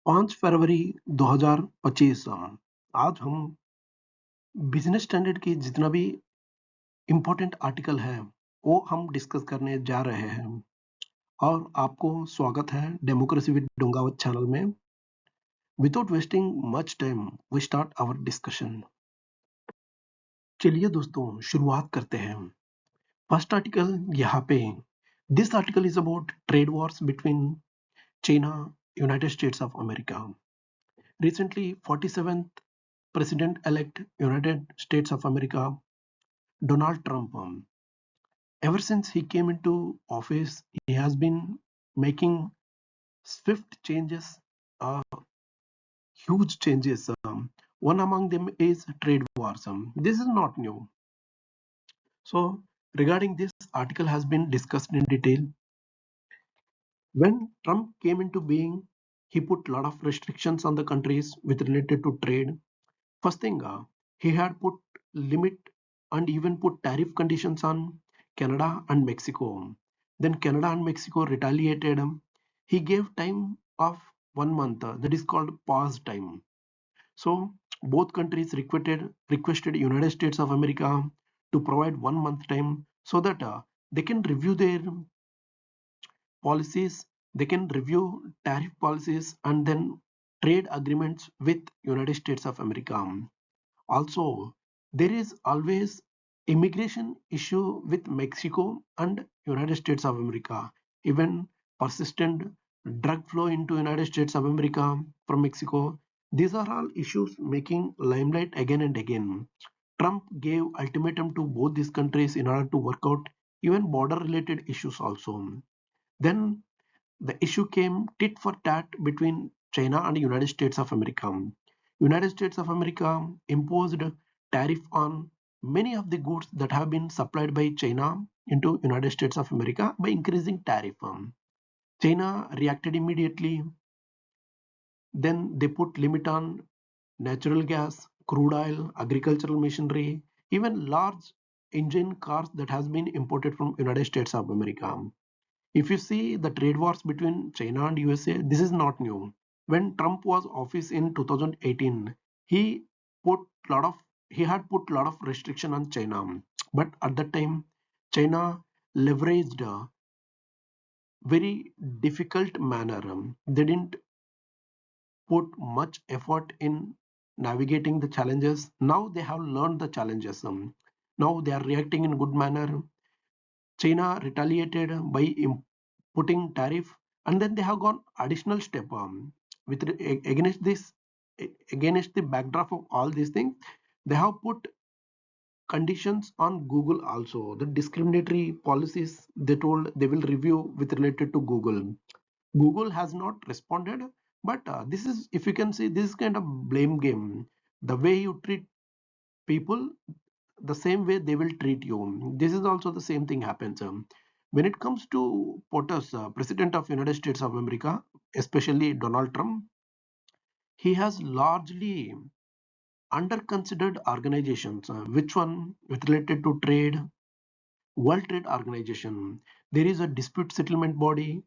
5 फरवरी 2025 आज हम business standard की जितना भी इम्पोर्टेंट आर्टिकल है वो हम डिस्कस करने जा रहे हैं और आपको स्वागत है डेमोक्रेसी विद डोंगावत चैनल में। Without wasting much time we start our discussion. चलिए दोस्तों शुरुआत करते हैं। फर्स्ट आर्टिकल यहाँ पे। This article is about trade wars between China United States of America. Recently, 47th President-elect United States of America, Donald Trump, ever since he came into office, he has been making swift changes, uh, huge changes. One among them is trade wars. This is not new. So, regarding this article has been discussed in detail. When Trump came into being, he put a lot of restrictions on the countries with related to trade. First thing, he had put limit and even put tariff conditions on Canada and Mexico. Then Canada and Mexico retaliated. He gave time of 1 month, that is called pause time. So both countries requested United States of America to provide 1 month time so that they can review their policies, they can review tariff policies and then trade agreements with United States of America. Also, there is always immigration issue with Mexico and United States of America. Even persistent drug flow into United States of America from Mexico. These are all issues making limelight again and again. Trump gave ultimatum to both these countries in order to work out even border related issues also. Then the issue came tit for tat between China and United States of America. United States of America imposed tariff on many of the goods that have been supplied by China into United States of America by increasing tariff. China reacted immediately. Then they put limit on natural gas, crude oil, agricultural machinery, even large engine cars that has been imported from United States of America. If you see the trade wars between China and USA, this is not new. When Trump was office in 2018, he put lot of he had put lot of restriction on China, but at that time, China leveraged a very difficult manner. They didn't put much effort in navigating the challenges. Now they have learned the challenges. Now they are reacting in good manner. China retaliated by putting tariff, and then they have gone additional step with against this, against the backdrop of all these things. They have put conditions on Google also. The discriminatory policies they told they will review with related to Google. Google has not responded, but this is, if you can see, this is kind of blame game. The way you treat people, the same way they will treat you. This is also the same thing happens. When it comes to POTUS, President of United States of America, especially Donald Trump, he has largely under considered organizations. Which one? With related to trade, World Trade Organization. There is a dispute settlement body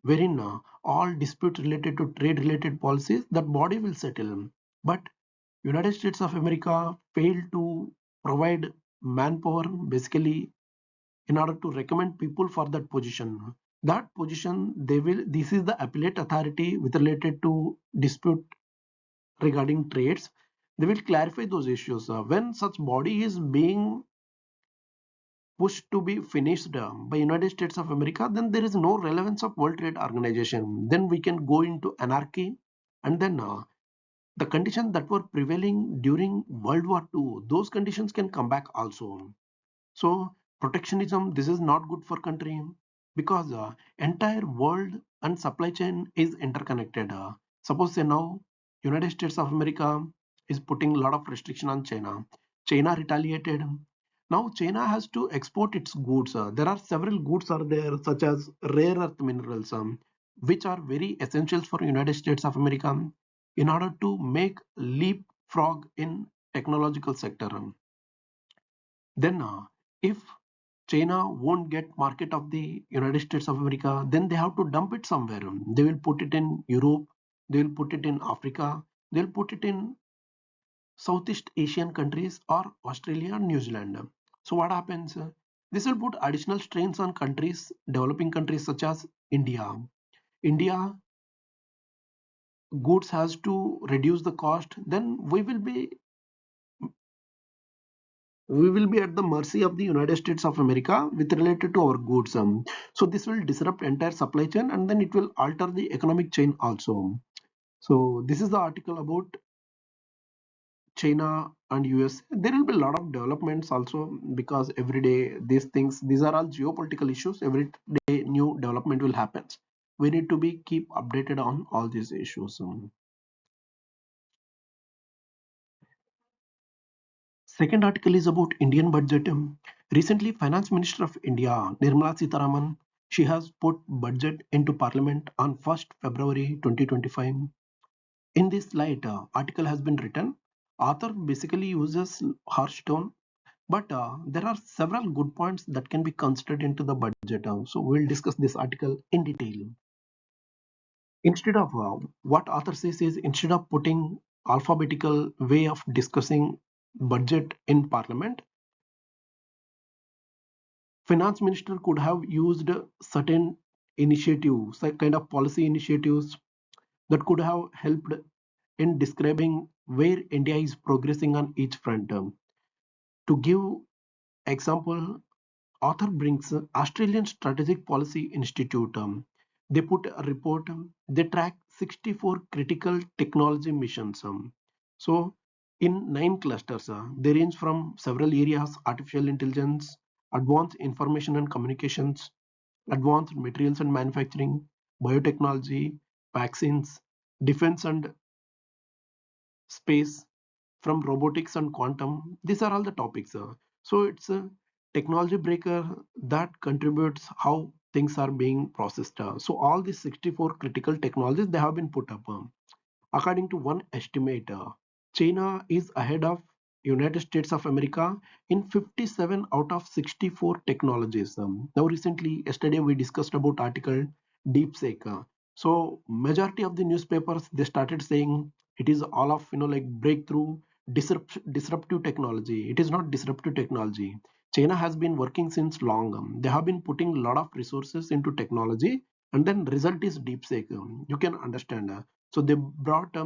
wherein all disputes related to trade related policies, that body will settle. But United States of America failed to provide manpower basically in order to recommend people for that position. That position, they will, this is the appellate authority with related to dispute regarding trades. They will clarify those issues. When such body is being pushed to be finished by United States of America, then there is no relevance of World Trade Organization. Then we can go into anarchy, and then the conditions that were prevailing during World War II, those conditions can come back also. So protectionism, this is not good for country because entire world and supply chain is interconnected. Suppose say now United States of America is putting a lot of restriction on China. China retaliated. Now China has to export its goods. There are several goods are there such as rare earth minerals, which are very essential for United States of America in order to make leapfrog in technological sector. Then if China won't get market of the United States of America, then they have to dump it somewhere. They will put it in Europe, they will put it in Africa, they'll put it in Southeast Asian countries or Australia and New Zealand. So what happens? This will put additional strains on countries, developing countries such as India. India goods has to reduce the cost, then we will be at the mercy of the United States of America with related to our goods. So this will disrupt entire supply chain and then it will alter the economic chain also. So this is the article about China and US. There will be a lot of developments also because every day these are all geopolitical issues. Every day new development will happen. We need to be keep updated on all these issues. Second article is about Indian budget. Recently, Finance Minister of India, Nirmala Sitharaman, she has put budget into Parliament on 1st February 2025. In this light, article has been written. Author basically uses harsh tone, but there are several good points that can be considered into the budget. So we'll discuss this article in detail. Instead of what author says is instead of putting alphabetical way of discussing budget in Parliament, finance minister could have used certain initiatives, like kind of policy initiatives that could have helped in describing where India is progressing on each front. To give example, author brings Australian Strategic Policy Institute. They put a report. They track 64 critical technology missions. So in 9 clusters, they range from several areas: artificial intelligence, advanced information and communications, advanced materials and manufacturing, biotechnology, vaccines, defense and space, from robotics and quantum. These are all the topics. So it's a technology breaker that contributes how things are being processed. So all these 64 critical technologies they have been put up. According to one estimate, China is ahead of United States of America in 57 out of 64 technologies. Now recently, yesterday we discussed about article DeepSeek. So majority of the newspapers they started saying it is all of like breakthrough disruptive technology. It is not disruptive technology. China has been working since long. They have been putting a lot of resources into technology, and then result is DeepSeek. You can understand. So they brought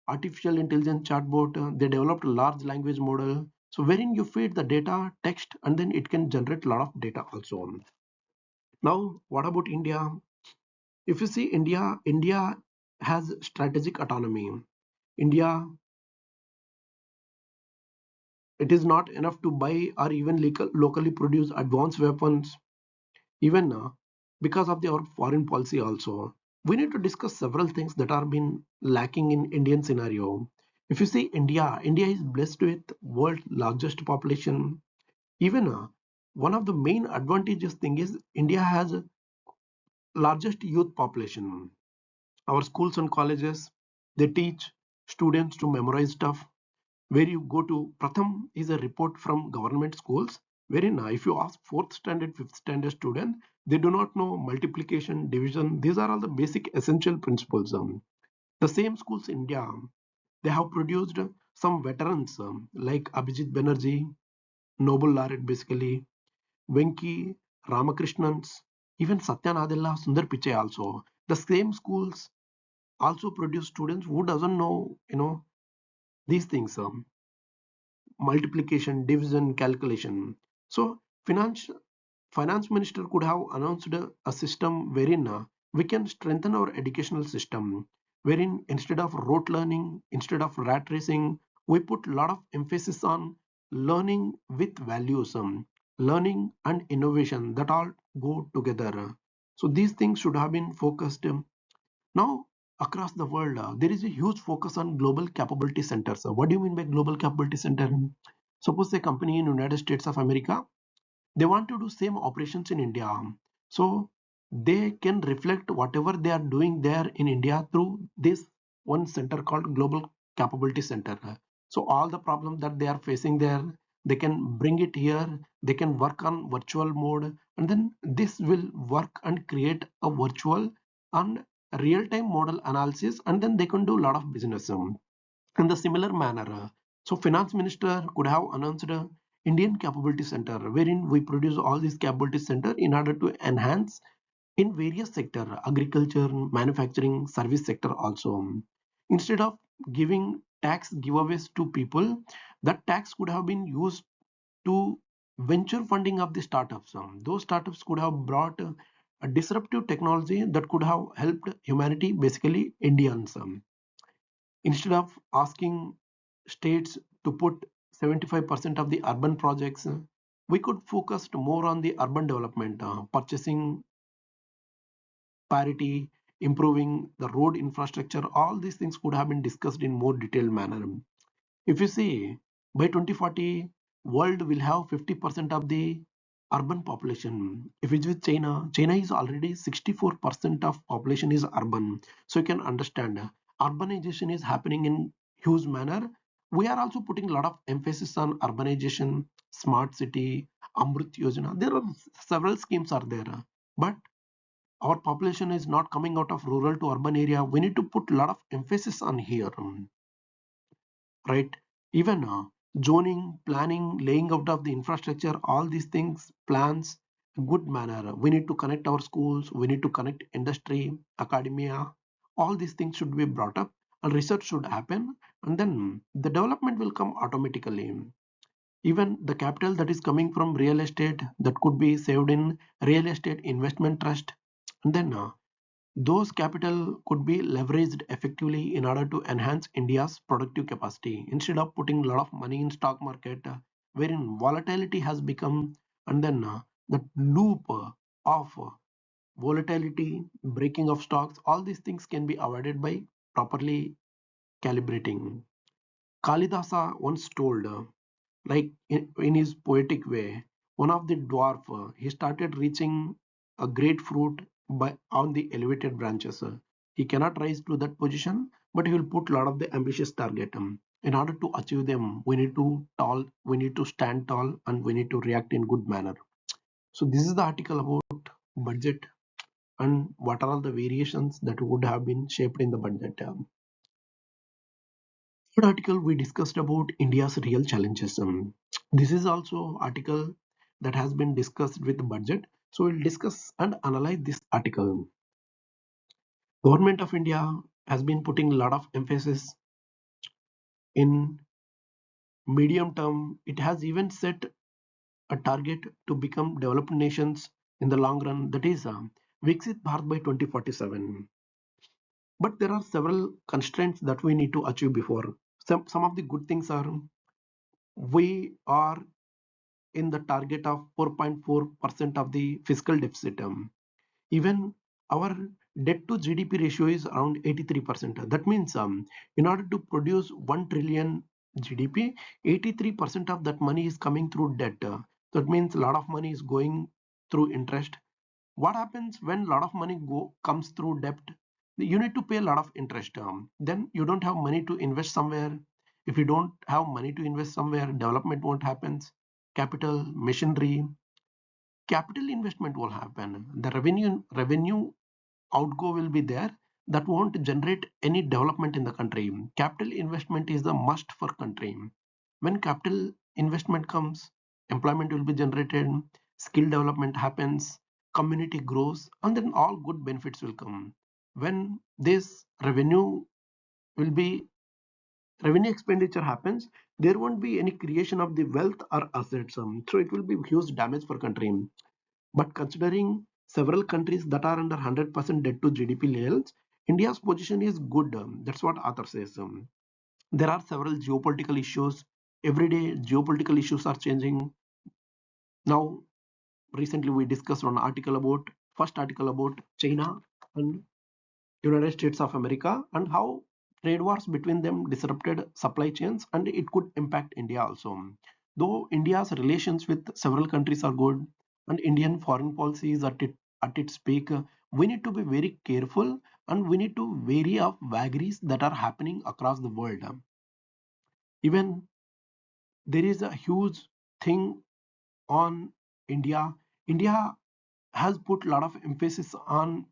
artificial intelligence chatbot. They developed a large language model. So wherein you feed the data, text, and then it can generate a lot of data also. Now, what about India? If you see India has strategic autonomy. India, it is not enough to buy or even locally produce advanced weapons. Even because of our foreign policy also, we need to discuss several things that are been lacking in Indian scenario. If you see India is blessed with world largest population. Even one of the main advantages thing is India has a largest youth population. Our schools and colleges, they teach students to memorize stuff. Where you go to, Pratham is a report from government schools, wherein if you ask fourth standard, fifth standard student, they do not know multiplication, division. These are all the basic essential principles. The same schools in India, they have produced some veterans like Abhijit Banerjee, Nobel laureate basically, Venki Ramakrishnans, even Satya Nadella, Sundar Pichai also. The same schools also produce students who doesn't know, these things. Multiplication, division, calculation. So finance minister could have announced a system wherein we can strengthen our educational system, wherein instead of rote learning, instead of rat racing, we put a lot of emphasis on learning with values, learning and innovation that all go together. So these things should have been focused. Now, across the world, there is a huge focus on global capability centers. What do you mean by global capability center? Suppose a company in United States of America, they want to do same operations in India. So they can reflect whatever they are doing there in India through this one center called Global Capability Center. So all the problems that they are facing there, they can bring it here. They can work on virtual mode, and then this will work and create a virtual and real-time model analysis, and then they can do a lot of business. In the similar manner, so finance minister could have announced a Indian capability center wherein we produce all these capability center in order to enhance in various sector, agriculture, manufacturing, service sector also. Instead of giving tax giveaways to people, that tax could have been used to venture funding of the startups. Those startups could have brought a disruptive technology that could have helped humanity, basically Indians. Instead of asking states to put 75% of the urban projects, we could focus more on the urban development, purchasing parity, improving the road infrastructure. All these things could have been discussed in more detailed manner. If you see, by 2040, world will have 50% of the urban population. If it's with China, China is already 64% of population is urban. So you can understand urbanization is happening in huge manner. We are also putting a lot of emphasis on urbanization, smart city, Amrit Yojana. There are several schemes are there, but our population is not coming out of rural to urban area. We need to put a lot of emphasis on here, right? Even zoning, planning, laying out of the infrastructure, all these things, plans, good manner. We need to connect our schools, we need to connect industry, academia, all these things should be brought up and research should happen, and then the development will come automatically. Even the capital that is coming from real estate that could be saved in real estate investment trust, and then those capital could be leveraged effectively in order to enhance India's productive capacity instead of putting a lot of money in stock market, wherein volatility has become, and then the loop of volatility, breaking of stocks, all these things can be avoided by properly calibrating. Kalidasa once told, like in his poetic way, one of the dwarf, he started reaching a great fruit by on the elevated branches. He cannot rise to that position, but he will put a lot of the ambitious target. In order to achieve them, we need to stand tall, and we need to react in good manner. So this is the article about budget and what are all the variations that would have been shaped in the budget. Third article we discussed about India's real challenges. This is also article that has been discussed with the budget. So we'll discuss and analyze this article. Government of India has been putting a lot of emphasis in medium term. It has even set a target to become developed nations in the long run. That is Viksit Bharat by 2047. But there are several constraints that we need to achieve before. Some of the good things are we are in the target of 4.4% of the fiscal deficit. Even our debt to GDP ratio is around 83%. That means in order to produce 1 trillion GDP, 83% of that money is coming through debt. That means a lot of money is going through interest. What happens when a lot of money comes through debt? You need to pay a lot of interest. Then you don't have money to invest somewhere. If you don't have money to invest somewhere, development won't happen. Capital, machinery, capital investment will happen. The revenue outgo will be there. That won't generate any development in the country. Capital investment is the must for country. When capital investment comes, employment will be generated, skill development happens, community grows, and then all good benefits will come. When this revenue expenditure happens, there won't be any creation of the wealth or assets. So it will be huge damage for country. But considering several countries that are under 100% debt to GDP levels, India's position is good. That's what author says. There are several geopolitical issues. Every day, geopolitical issues are changing. Now, recently we discussed one article about first article about China and United States of America and how trade wars between them disrupted supply chains and it could impact India also. Though India's relations with several countries are good and Indian foreign policy is at its peak, we need to be very careful and we need to vary of vagaries that are happening across the world. Even there is a huge thing on India. India has put a lot of emphasis on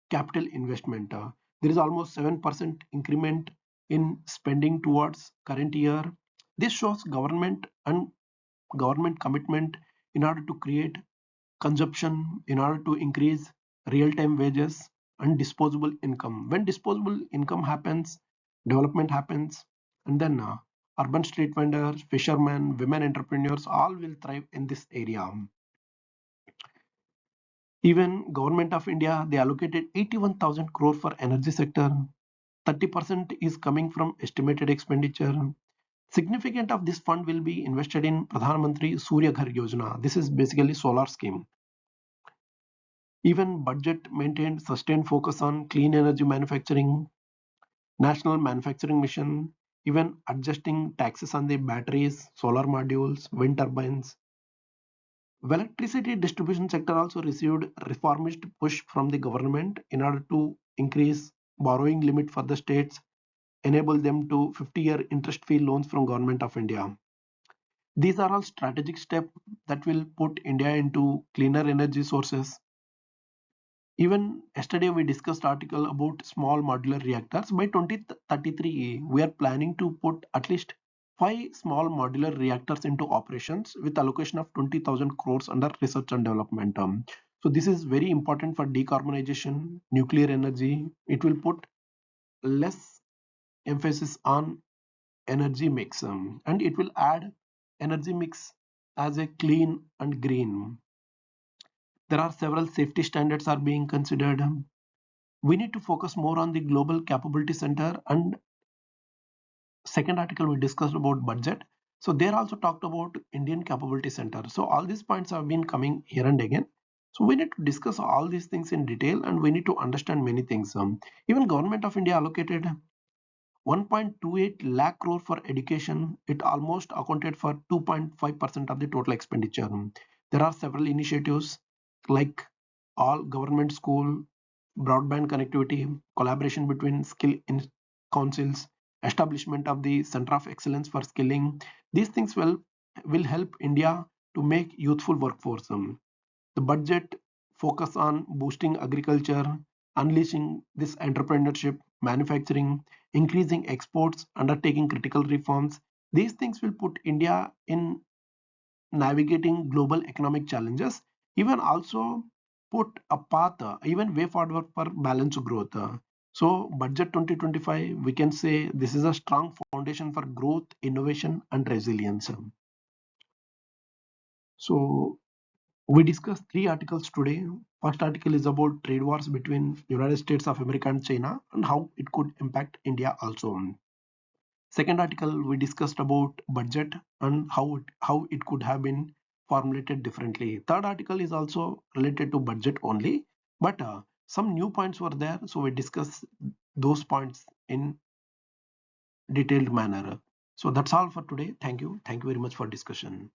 capital investment. There is almost 7% increment in spending towards current year. This shows government commitment in order to create consumption, in order to increase real-time wages and disposable income. When disposable income happens, development happens, and then urban street vendors, fishermen, women entrepreneurs all will thrive in this area. Even Government of India, they allocated 81,000 crore for energy sector. 30% is coming from estimated expenditure. Significant of this fund will be invested in Pradhan Mantri Surya Ghar Yojana. This is basically solar scheme. Even budget maintained sustained focus on clean energy manufacturing, national manufacturing mission, even adjusting taxes on the batteries, solar modules, wind turbines. Electricity distribution sector also received reformist push from the government in order to increase borrowing limit for the states, enable them to 50-year interest-free loans from Government of India. These are all strategic steps that will put India into cleaner energy sources. Even yesterday we discussed article about small modular reactors. By 2033, we are planning to put at least 5 small modular reactors into operations with allocation of 20,000 crores under research and development. So this is very important for decarbonization, nuclear energy. It will put less emphasis on energy mix, and it will add energy mix as a clean and green. There are several safety standards are being considered. We need to focus more on the global capability center. And second article we discussed about budget, so there also talked about Indian capability center. So all these points have been coming here and again, so we need to discuss all these things in detail, and we need to understand many things. Even Government of India allocated 1.28 lakh crore for education. It almost accounted for 2.5% of the total expenditure. There are several initiatives like all government school, broadband connectivity, collaboration between skill councils, establishment of the Center of Excellence for Skilling. These things will help India to make youthful workforce. The budget focus on boosting agriculture, unleashing this entrepreneurship, manufacturing, increasing exports, undertaking critical reforms. These things will put India in navigating global economic challenges, even also put a path, even way forward for balanced growth. So budget 2025, we can say this is a strong foundation for growth, innovation and resilience. So we discussed 3 articles today. First article is about trade wars between United States of America and China and how it could impact India also. Second article we discussed about budget and how it could have been formulated differently. Third article is also related to budget only, but some new points were there, so we discuss those points in detailed manner. So that's all for today. Thank you very much for discussion.